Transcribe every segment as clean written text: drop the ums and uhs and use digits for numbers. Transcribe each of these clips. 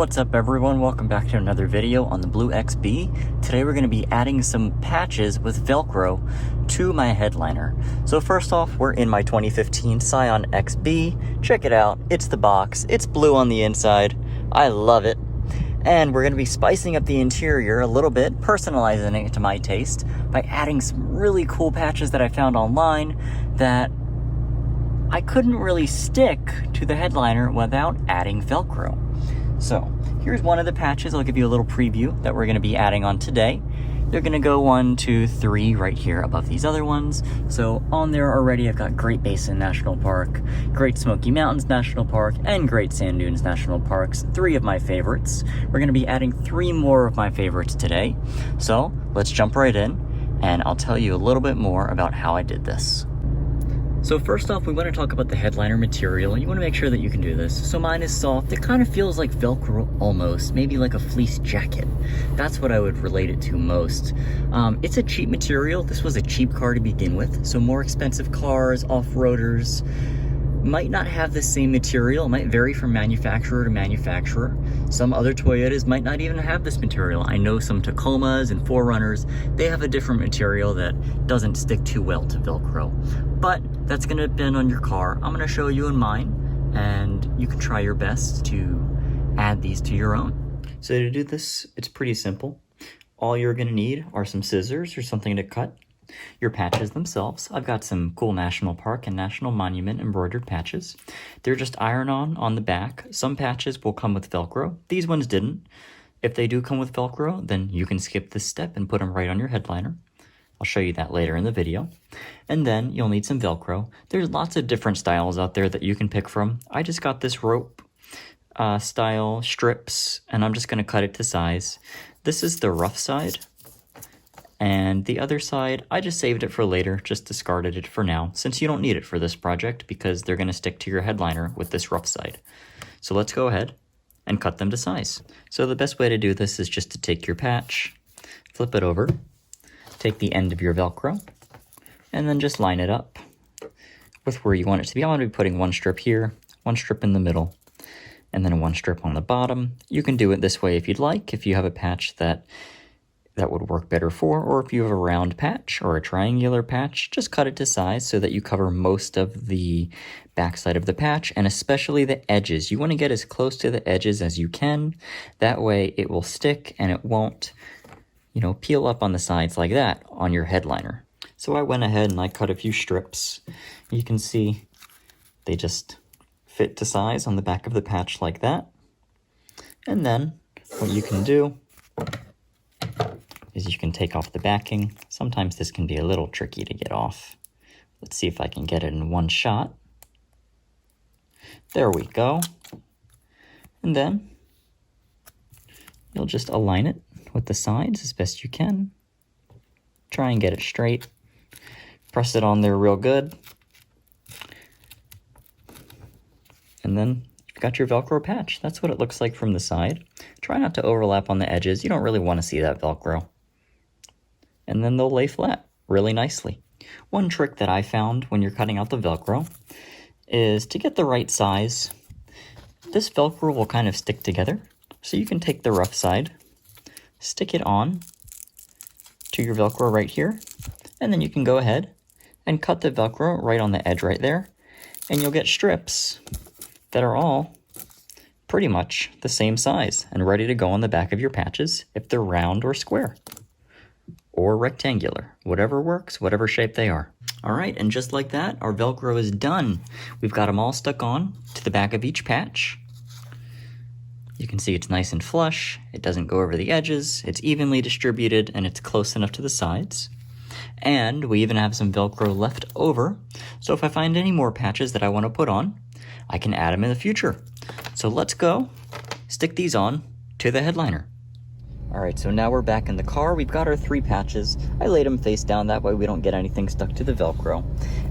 What's up everyone, welcome back to another video on the Blue XB. Today we're going to be adding some patches with Velcro to my headliner. So first off, we're in my 2015 Scion XB. Check it out, it's the box, it's blue on the inside, I love it. And we're going to be spicing up the interior a little bit, personalizing it to my taste by adding some really cool patches that I found online that I couldn't really stick to the headliner without adding Velcro. So here's one of the patches. I'll give you a little preview that we're going to be adding on today. They're going to go 1, 2, 3 right here above these other ones. So on there already I've got Great Basin National Park, Great Smoky Mountains National Park, and Great Sand Dunes National Parks, 3 of my favorites. We're going to be adding 3 more of my favorites today. So let's jump right in and I'll tell you a little bit more about how I did this. So first off, we want to talk about the headliner material, and you want to make sure that you can do this. So mine is soft. It kind of feels like Velcro almost, maybe like a fleece jacket. That's what I would relate it to most. It's a cheap material. This was a cheap car to begin with, so more expensive cars, off-roaders, might not have the same material. It might vary from manufacturer to manufacturer. Some other Toyotas might not even have this material. I know some Tacomas and 4Runners, they have a different material that doesn't stick too well to Velcro. But that's gonna depend on your car. I'm gonna show you in mine, and you can try your best to add these to your own. So to do this, it's pretty simple. All you're gonna need are some scissors or something to cut your patches themselves. I've got some cool National Park and National Monument embroidered patches. They're just iron-on the back. Some patches will come with Velcro. These ones didn't. If they do come with Velcro, then you can skip this step and put them right on your headliner. I'll show you that later in the video. And then you'll need some Velcro. There's lots of different styles out there that you can pick from. I just got this rope style strips, and I'm just going to cut it to size. This is the rough side. And the other side, I just saved it for later, just discarded it for now, since you don't need it for this project because they're going to stick to your headliner with this rough side. So let's go ahead and cut them to size. So the best way to do this is just to take your patch, flip it over, take the end of your Velcro, and then just line it up with where you want it to be. I'm going to be putting 1 strip here, 1 strip in the middle, and then 1 strip on the bottom. You can do it this way if you'd like, if you have a patch that would work better for, or if you have a round patch or a triangular patch, just cut it to size so that you cover most of the backside of the patch, and especially the edges. You want to get as close to the edges as you can. That way it will stick and it won't, peel up on the sides like that on your headliner. So I went ahead and I cut a few strips. You can see they just fit to size on the back of the patch like that. And then what you can do is you can take off the backing. Sometimes this can be a little tricky to get off. Let's see if I can get it in one shot. There we go. And then you'll just align it with the sides as best you can. Try and get it straight. Press it on there real good. And then you've got your Velcro patch. That's what it looks like from the side. Try not to overlap on the edges. You don't really want to see that Velcro. And then they'll lay flat really nicely. One trick that I found when you're cutting out the Velcro is to get the right size. This Velcro will kind of stick together. So you can take the rough side, stick it on to your Velcro right here, and then you can go ahead and cut the Velcro right on the edge right there, and you'll get strips that are all pretty much the same size and ready to go on the back of your patches if they're round or square or rectangular, whatever works, whatever shape they are. All right, and just like that, our Velcro is done. We've got them all stuck on to the back of each patch. You can see it's nice and flush, it doesn't go over the edges, it's evenly distributed, and it's close enough to the sides. And we even have some Velcro left over, so if I find any more patches that I want to put on, I can add them in the future. So let's go stick these on to the headliner. All right, so now we're back in the car. We've got our 3 patches. I laid them face down, that way we don't get anything stuck to the Velcro.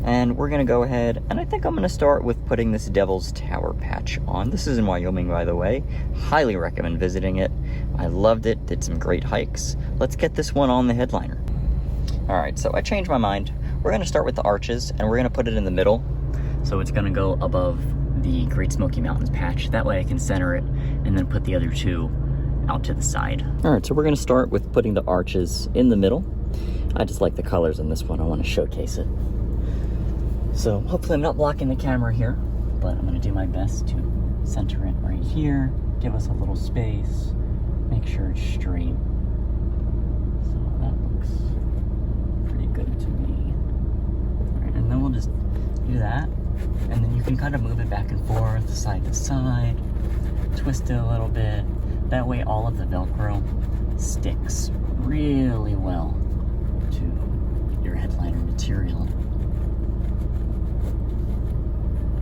And we're gonna go ahead, and I think I'm gonna start with putting this Devil's Tower patch on. This is in Wyoming, by the way. Highly recommend visiting it. I loved it, did some great hikes. Let's get this one on the headliner. All right, so I changed my mind. We're gonna start with the arches, and we're gonna put it in the middle. So it's gonna go above the Great Smoky Mountains patch. That way I can center it and then put the other two out to the side. All right, so we're gonna start with putting the arches in the middle. I just like the colors in this one. I want to showcase it. So hopefully I'm not blocking the camera here, but I'm gonna do my best to center it right here, give us a little space, make sure it's straight. So that looks pretty good to me. All right, and then we'll just do that. And then you can kind of move it back and forth, side to side, twist it a little bit. That way all of the Velcro sticks really well to your headliner material.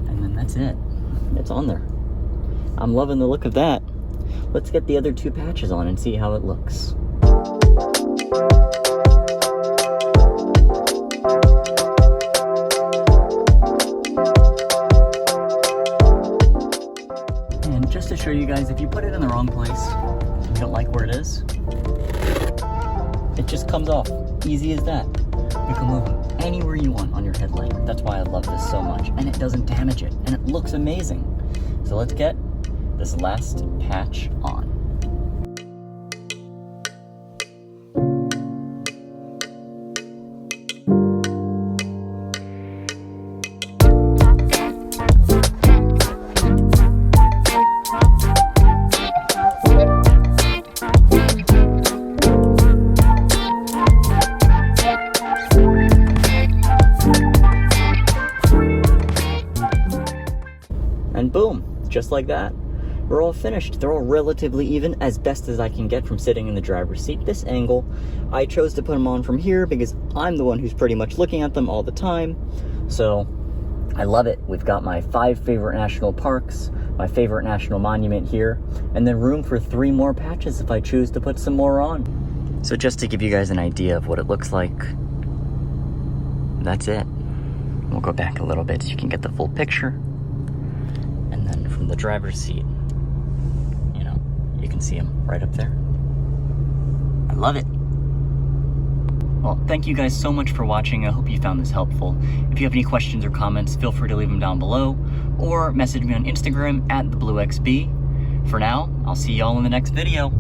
And then that's it. It's on there. I'm loving the look of that. Let's get the other two patches on and see how it looks. And just to show you guys, if you put it in the wrong place, you don't like where it is, it just comes off. Easy as that. You can move them anywhere you want on your headliner. That's why I love this so much. And it doesn't damage it. And it looks amazing. So let's get this last patch on. And boom, just like that, we're all finished. They're all relatively even, as best as I can get from sitting in the driver's seat. This angle, I chose to put them on from here because I'm the one who's pretty much looking at them all the time. So I love it. We've got my 5 favorite national parks, my favorite national monument here, and then room for 3 more patches if I choose to put some more on. So just to give you guys an idea of what it looks like, that's it. We'll go back a little bit so you can get the full picture. And then from the driver's seat, you know, you can see them right up there. I love it. Well, thank you guys so much for watching. I hope you found this helpful. If you have any questions or comments, feel free to leave them down below or message me on Instagram @thebluexb. For now, I'll see y'all in the next video.